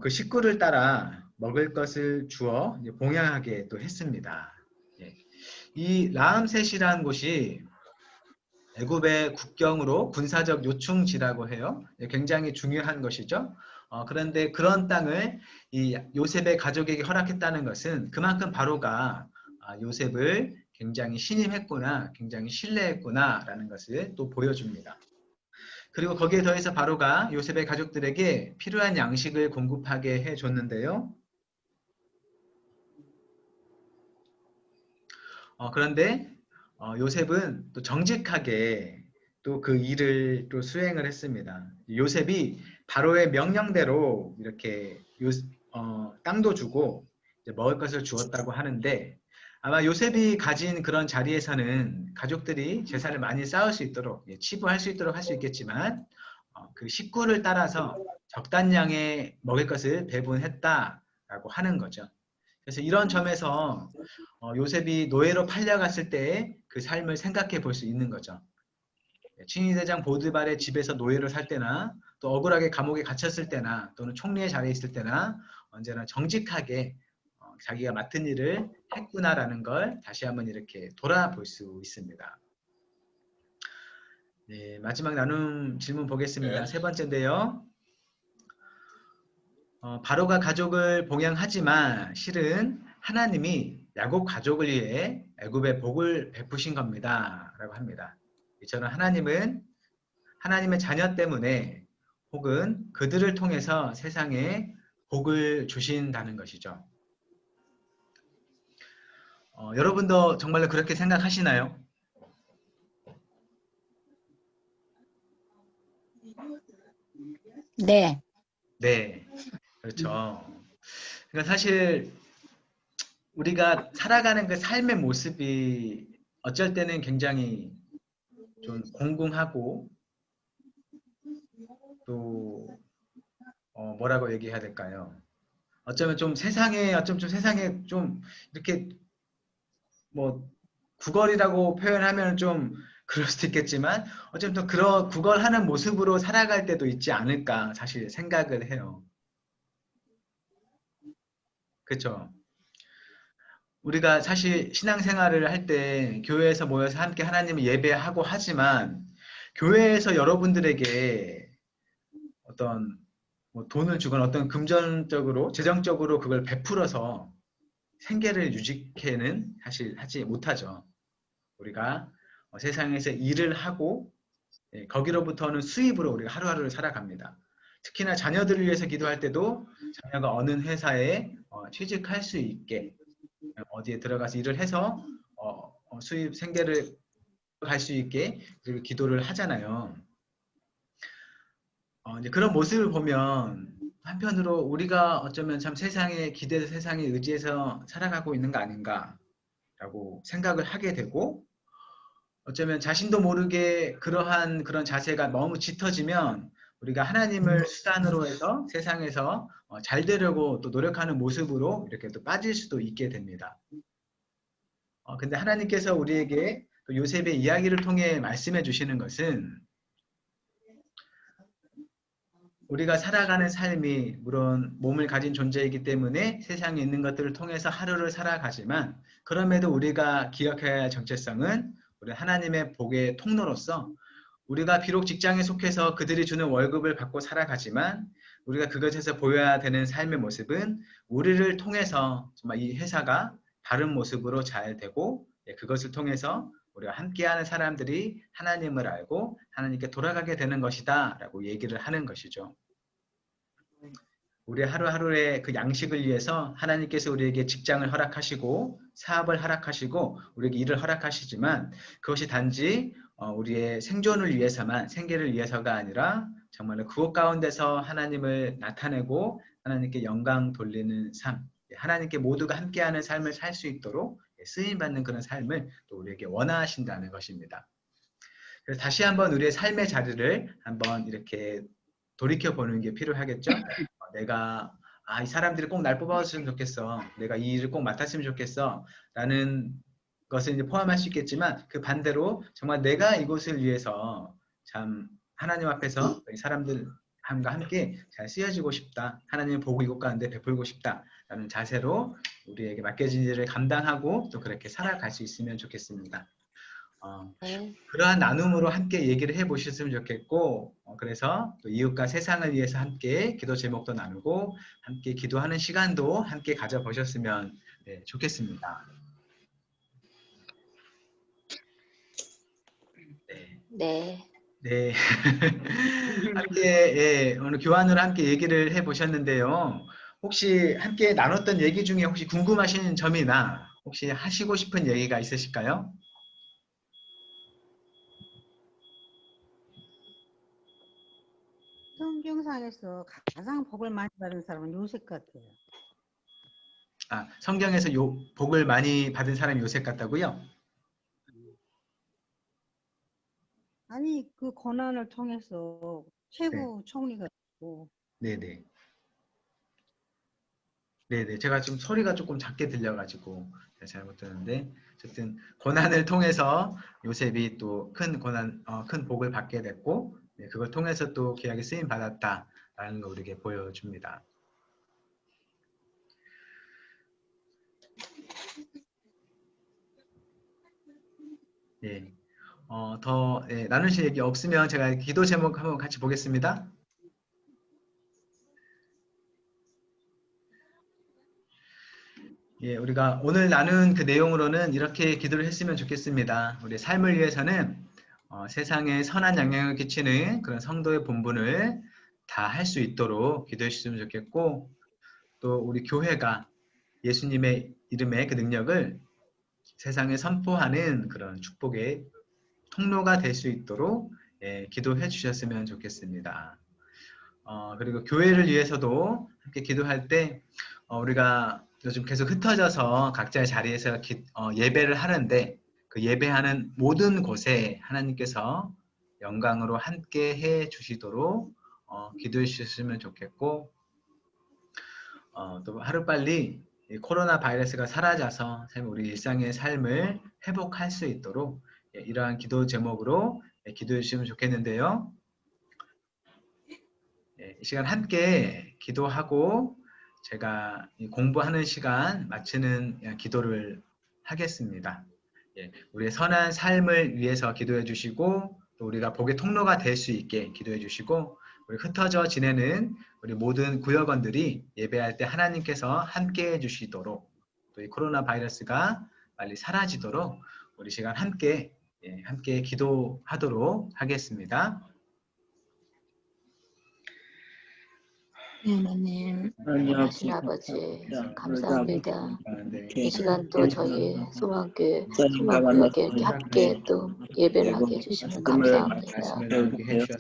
그 식구를 따라 먹을 것을 주어 이제 봉양하게 또 했습니다. 이 라암셋이라는 곳이 애굽의 국경으로 군사적 요충지라고 해요. 굉장히 중요한 것이죠. 그런데 그런 땅을 이 요셉의 가족에게 허락했다는 것은 그만큼 바로가 요셉을 굉장히 신임했구나, 굉장히 신뢰했구나라는 것을 또 보여줍니다. 그리고 거기에 더해서 바로가 요셉의 가족들에게 필요한 양식을 공급하게 해줬는데요. 그런데 요셉은 또 정직하게 또 그 일을 또 수행을 했습니다. 요셉이 바로의 명령대로 이렇게 땅도 주고 이제 먹을 것을 주었다고 하는데 아마 요셉이 가진 그런 자리에서는 가족들이 재산을 많이 쌓을 수 있도록 치부할 수 있도록 할 수 있겠지만 그 식구를 따라서 적당량의 먹을 것을 배분했다라고 하는 거죠. 그래서 이런 점에서 요셉이 노예로 팔려갔을 때의 그 삶을 생각해 볼 수 있는 거죠. 친위대장 보드발의 집에서 노예로 살 때나 또 억울하게 감옥에 갇혔을 때나 또는 총리의 자리에 있을 때나 언제나 정직하게 자기가 맡은 일을 했구나라는 걸 다시 한번 이렇게 돌아볼 수 있습니다. 네, 마지막 나눔 질문 보겠습니다. 세 번째인데요. 바로가 가족을 봉양하지만 실은 하나님이 야곱 가족을 위해 애굽에 복을 베푸신 겁니다. 라고 합니다. 이처럼 하나님은 하나님의 자녀 때문에 혹은 그들을 통해서 세상에 복을 주신다는 것이죠. 여러분도 정말로 그렇게 생각하시나요? 네. 네, 그렇죠. 그러니까 사실 우리가 살아가는 그 삶의 모습이 어쩔 때는 굉장히 좀 공공하고 또 뭐라고 얘기해야 될까요? 어쩌면 좀 세상에 좀 이렇게 뭐 구걸이라고 표현하면 좀 그럴 수도 있겠지만 어쩌면 또 그런 구걸하는 모습으로 살아갈 때도 있지 않을까 사실 생각을 해요. 그렇죠? 우리가 사실 신앙생활을 할 때 교회에서 모여서 함께 하나님을 예배하고 하지만 교회에서 여러분들에게 어떤 뭐 돈을 주거나 어떤 금전적으로 재정적으로 그걸 베풀어서 생계를 유지케는 사실 하지 못하죠. 우리가 세상에서 일을 하고 거기로부터는 수입으로 우리가 하루하루를 살아갑니다. 특히나 자녀들을 위해서 기도할 때도 자녀가 어느 회사에 취직할 수 있게 어디에 들어가서 일을 해서 수입 생계를 갈 수 있게 그리고 기도를 하잖아요. 이제 그런 모습을 보면 한편으로 우리가 어쩌면 참 세상에 기대서 세상에 의지해서 살아가고 있는 거 아닌가라고 생각을 하게 되고 어쩌면 자신도 모르게 그러한 그런 자세가 너무 짙어지면 우리가 하나님을 수단으로 해서 세상에서 잘 되려고 또 노력하는 모습으로 이렇게 또 빠질 수도 있게 됩니다. 근데 하나님께서 우리에게 또 요셉의 이야기를 통해 말씀해 주시는 것은 우리가 살아가는 삶이 물론 몸을 가진 존재이기 때문에 세상에 있는 것들을 통해서 하루를 살아가지만 그럼에도 우리가 기억해야 할 정체성은 우리 하나님의 복의 통로로서 우리가 비록 직장에 속해서 그들이 주는 월급을 받고 살아가지만 우리가 그것에서 보여야 되는 삶의 모습은 우리를 통해서 정말 이 회사가 다른 모습으로 잘 되고 그것을 통해서 우리가 함께하는 사람들이 하나님을 알고 하나님께 돌아가게 되는 것이다 라고 얘기를 하는 것이죠. 우리 하루하루의 그 양식을 위해서 하나님께서 우리에게 직장을 허락하시고 사업을 허락하시고 우리에게 일을 허락하시지만 그것이 단지 우리의 생존을 위해서만 생계를 위해서가 아니라 정말로 그곳 가운데서 하나님을 나타내고 하나님께 영광 돌리는 삶, 하나님께 모두가 함께하는 삶을 살 수 있도록 쓰임받는 그런 삶을 또 우리에게 원하신다는 것입니다. 그래서 다시 한번 우리의 삶의 자리를 한번 이렇게 돌이켜보는 게 필요하겠죠? 내가 이 사람들이 꼭 날 뽑아줬으면 좋겠어. 내가 이 일을 꼭 맡았으면 좋겠어. 라는 것을 이제 포함할 수 있겠지만 그 반대로 정말 내가 이곳을 위해서 참 하나님 앞에서 이 사람들과 함께 잘 쓰여지고 싶다. 하나님의 복을 이곳 가운데 베풀고 싶다. 라는 자세로 우리에게 맡겨진 일을 감당하고 또 그렇게 살아갈 수 있으면 좋겠습니다. 네. 그러한 나눔으로 함께 얘기를 해보셨으면 좋겠고 그래서 또 이웃과 세상을 위해서 함께 기도 제목도 나누고 함께 기도하는 시간도 함께 가져보셨으면 좋겠습니다. 네. 네. 네. 함께 오늘 교환으로 함께 얘기를 해보셨는데요. 혹시 함께 나눴던 얘기 중에 혹시 궁금하신 점이나 혹시 하시고 싶은 얘기가 있으실까요? 성경상에서 가장 복을 많이 받은 사람은 요셉 같아요. 성경에서 복을 많이 받은 사람이 요셉 같다고요? 아니 그 고난을 통해서 최고 총리가 됐고 네네. 네네. 제가 지금 소리가 조금 작게 들려가지고 잘못 듣는데 어쨌든 고난을 통해서 요셉이 또 큰 고난, 큰 복을 받게 됐고 그걸 통해서 또 귀하게 쓰임 받았다라는 거 우리에게 보여줍니다. 네. 더 나누실 얘기 없으면 제가 기도 제목 한번 같이 보겠습니다. 예, 우리가 오늘 나눈 그 내용으로는 이렇게 기도를 했으면 좋겠습니다. 우리 삶을 위해서는 세상에 선한 영향을 끼치는 그런 성도의 본분을 다 할 수 있도록 기도해 주셨으면 좋겠고, 또 우리 교회가 예수님의 이름의 그 능력을 세상에 선포하는 그런 축복의 통로가 될 수 있도록 기도해 주셨으면 좋겠습니다. 그리고 교회를 위해서도 함께 기도할 때 우리가 요즘 계속 흩어져서 각자의 자리에서 예배를 하는데, 그 예배하는 모든 곳에 하나님께서 영광으로 함께 해 주시도록 기도해 주셨으면 좋겠고, 또 하루빨리 이 코로나 바이러스가 사라져서 우리 일상의 삶을 회복할 수 있도록 이러한 기도 제목으로 기도해 주시면 좋겠는데요. 이 시간 함께 기도하고 제가 공부하는 시간 마치는 기도를 하겠습니다. 우리의 선한 삶을 위해서 기도해 주시고, 또 우리가 복의 통로가 될 수 있게 기도해 주시고, 우리 흩어져 지내는 우리 모든 구역원들이 예배할 때 하나님께서 함께 해 주시도록, 또 이 코로나 바이러스가 빨리 사라지도록 우리 시간 함께 기도하도록 하겠습니다. 하나님, 하나님 아버지 감사합니다. 이 시간 또 저희 소망교회에게 이렇게 함께 또 예배를 하게 해주시면 감사합니다.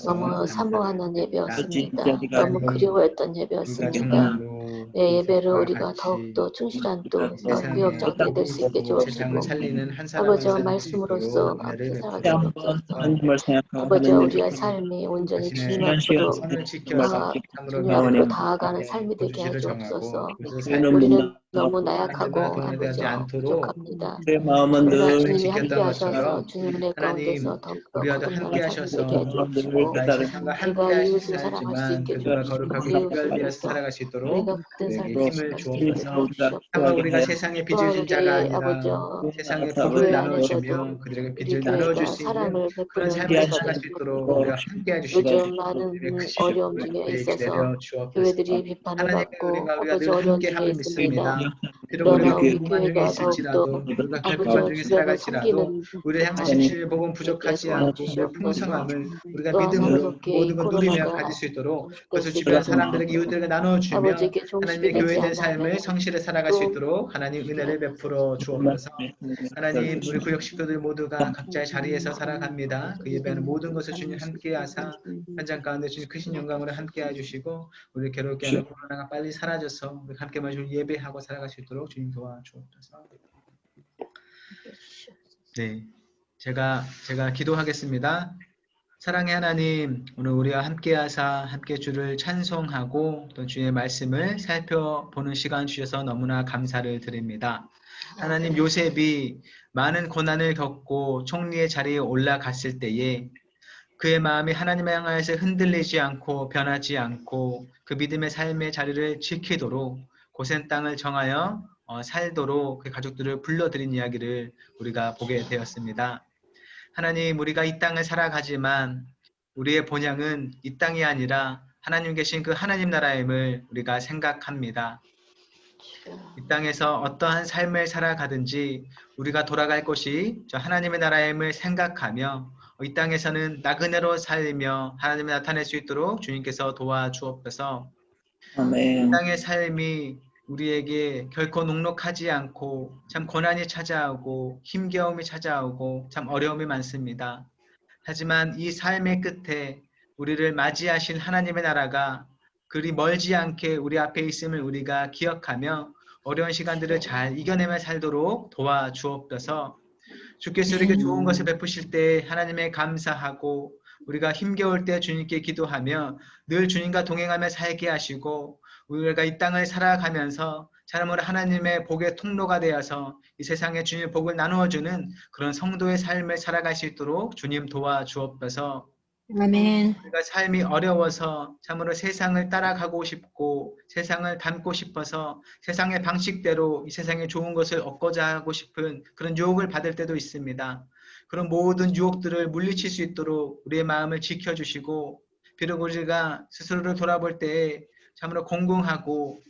너무 사모하는 예배였습니다. 너무 그리워했던 예배였습니다. 예배를 우리가 더욱더 충실한 또 구역장이 될 수 있게 도와주시고, 아버지와 말씀으로써 앞에 살아가게 하옵소서. 아버지와 우리의 삶이 온전히 주님 앞으로 주님 앞으로 다가가는 삶이 되게 해 주옵소서. 우리는 너무 나약하고 아버지와 부족합니다. 그러나 주님이 함께 하셔서 주님의 가운데서 더욱더 거듭나는 삶이 되게 해 주옵시고, 우리가 이웃을 사랑할 수 있게 도와주시고, 그 이웃을 위해서 우리가 모든 삶을 살아갈 수 있게 도와주시옵소서. 우리가 세상의 빚을 진 자가 아니라 세상의 복을 나눠주며 그들에게 빚을 나눠줄 수 있는 그런 삶을 살아갈 수 있도록 우리가 함께 해주시고, 요즘 많은 어려움 중에 있어서 교회들이 비판을 받고 아버지 어려운 중에 있습니다. 그러나 우리 교회가 더욱더 아버지와 주변을 섬기는 우리를 향하신 주의 복은 부족하지 않고 우리의 풍성함을 우리가 또한 믿음으로 하나님께 모든 걸 누리며 코로나가 가질 수 있도록, 될 그것을 수 주변 있도록 사람들에게 이웃들에게 나눠주며 아버지께 종식이 하나님의 되지 교회된 삶을 않으면 성실히 살아갈 수 또 있도록 하나님 은혜를 베풀어 주옵소서. 하나님, 우리 구역 식구들 모두가 각자의 자리에서 살아갑니다. 그 예배하는 모든 것을 주님 함께 하사 현장 가운데 주님 크신 영광으로 함께 해주시고, 우리 괴롭게 하는 코로나가 빨리 사라져서 우리 함께 마주 예배하고 살아갈 수 있도록 주님 도와주옵소서. 네, 제가 기도하겠습니다. 사랑의 하나님, 오늘 우리와 함께 하사 함께 주를 찬송하고 또 주의 말씀을 살펴보는 시간 주셔서 너무나 감사를 드립니다. 하나님, 요셉이 많은 고난을 겪고 총리의 자리에 올라갔을 때에 그의 마음이 하나님을 향하여서 흔들리지 않고 변하지 않고 그 믿음의 삶의 자리를 지키도록 고센 땅을 정하여 살도록 그 가족들을 불러들인 이야기를 우리가 보게 되었습니다. 하나님, 우리가 이 땅을 살아가지만 우리의 본향은 이 땅이 아니라 하나님 계신 그 하나님 나라임을 우리가 생각합니다. 이 땅에서 어떠한 삶을 살아가든지 우리가 돌아갈 곳이 저 하나님의 나라임을 생각하며 이 땅에서는 나그네로 살며 하나님을 나타낼 수 있도록 주님께서 도와주옵소서. 이 땅의 삶이 우리에게 결코 녹록하지 않고 참 고난이 찾아오고 힘겨움이 찾아오고 참 어려움이 많습니다. 하지만 이 삶의 끝에 우리를 맞이하신 하나님의 나라가 그리 멀지 않게 우리 앞에 있음을 우리가 기억하며 어려운 시간들을 잘 이겨내며 살도록 도와주옵소서. 주께서 우리에게 좋은 것을 베푸실 때 하나님에 감사하고 우리가 힘겨울 때 주님께 기도하며 늘 주님과 동행하며 살게 하시고 우리가 이 땅을 살아가면서 참으로 하나님의 복의 통로가 되어서 이 세상에 주님의 복을 나누어주는 그런 성도의 삶을 살아갈 수 있도록 주님 도와주옵소서. 아멘. 우리가 삶이 어려워서 참으로 세상을 따라가고 싶고 세상을 닮고 싶어서 세상의 방식대로 이 세상에 좋은 것을 얻고자 하고 싶은 그런 유혹을 받을 때도 있습니다. 그런 모든 유혹들을 물리칠 수 있도록 우리의 마음을 지켜주시고, 비록 우리가 스스로를 돌아볼 때에 참으로 공공하고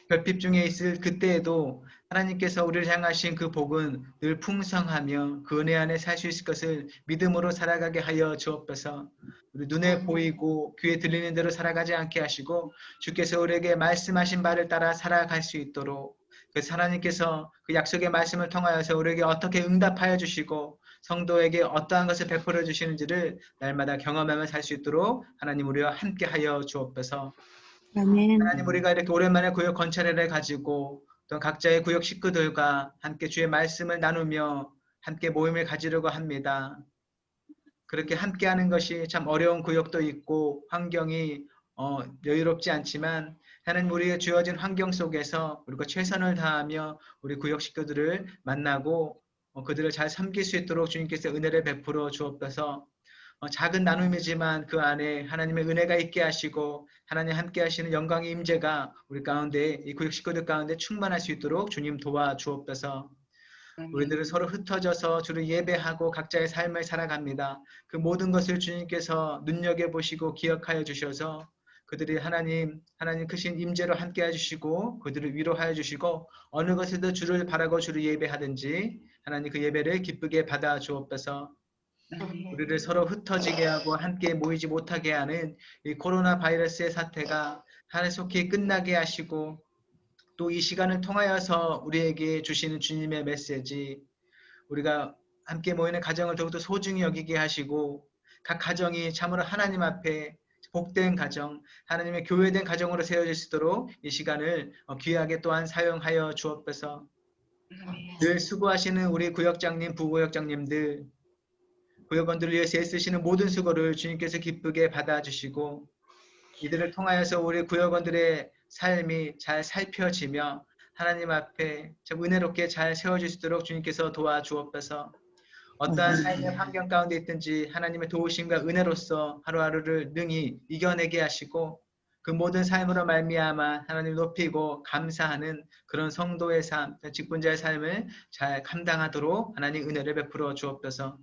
결핍 중에 있을 그때에도 하나님께서 우리를 향하신 그 복은 늘 풍성하며 그 은혜 안에 살 수 있을 것을 믿음으로 살아가게 하여 주옵소서. 우리 눈에 보이고 귀에 들리는 대로 살아가지 않게 하시고 주께서 우리에게 말씀하신 바를 따라 살아갈 수 있도록 그래서 하나님께서 그 약속의 말씀을 통하여서 우리에게 어떻게 응답하여 주시고 성도에게 어떠한 것을 베풀어 주시는지를 날마다 경험하며 살 수 있도록 하나님 우리와 함께 하여 주옵소서. 아멘. 하나님 우리가 이렇게 오랜만에 구역 건차례를 가지고 또 각자의 구역 식구들과 함께 주의 말씀을 나누며 함께 모임을 가지려고 합니다. 그렇게 함께하는 것이 참 어려운 구역도 있고 환경이 여유롭지 않지만 하나님 우리의 주어진 환경 속에서 우리가 최선을 다하며 우리 구역 식구들을 만나고 그들을 잘 섬길 수 있도록 주님께서 은혜를 베풀어 주옵소서. 작은 나눔이지만 그 안에 하나님의 은혜가 있게 하시고 하나님 함께 하시는 영광의 임재가 우리 가운데 이 구역 식구들 가운데 충만할 수 있도록 주님 도와주옵소서. 우리들은 서로 흩어져서 주를 예배하고 각자의 삶을 살아갑니다. 그 모든 것을 주님께서 눈여겨보시고 기억하여 주셔서 그들이 하나님 크신 임재로 함께 해주시고 그들을 위로하여 주시고 어느 것에도 주를 바라고 주를 예배하든지 하나님 그 예배를 기쁘게 받아 주옵소서. 우리를 서로 흩어지게 하고 함께 모이지 못하게 하는 이 코로나 바이러스의 사태가 하나속히 끝나게 하시고 또 이 시간을 통하여서 우리에게 주시는 주님의 메시지 우리가 함께 모이는 가정을 더욱더 소중히 여기게 하시고 각 가정이 참으로 하나님 앞에 복된 가정, 하나님의 교회된 가정으로 세워질 수 있도록 이 시간을 귀하게 또한 사용하여 주옵소서. 늘 수고하시는 우리 구역장님, 부구역장님들 구역원들을 위해서 애쓰시는 모든 수고를 주님께서 기쁘게 받아주시고 이들을 통하여서 우리 구역원들의 삶이 잘 살펴지며 하나님 앞에 참 은혜롭게 잘 세워질 수 있도록 주님께서 도와주옵소서. 어떠한 삶의 환경 가운데 있든지 하나님의 도우심과 은혜로서 하루하루를 능히 이겨내게 하시고 그 모든 삶으로 말미암아 하나님 높이고 감사하는 그런 성도의 삶, 직분자의 삶을 잘 감당하도록 하나님 은혜를 베풀어 주옵소서.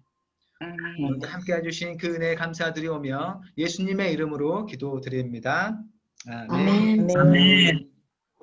오늘도 함께 해주신 그 은혜에 감사드리오며 예수님의 이름으로 기도드립니다. 아멘. 아멘. 아멘.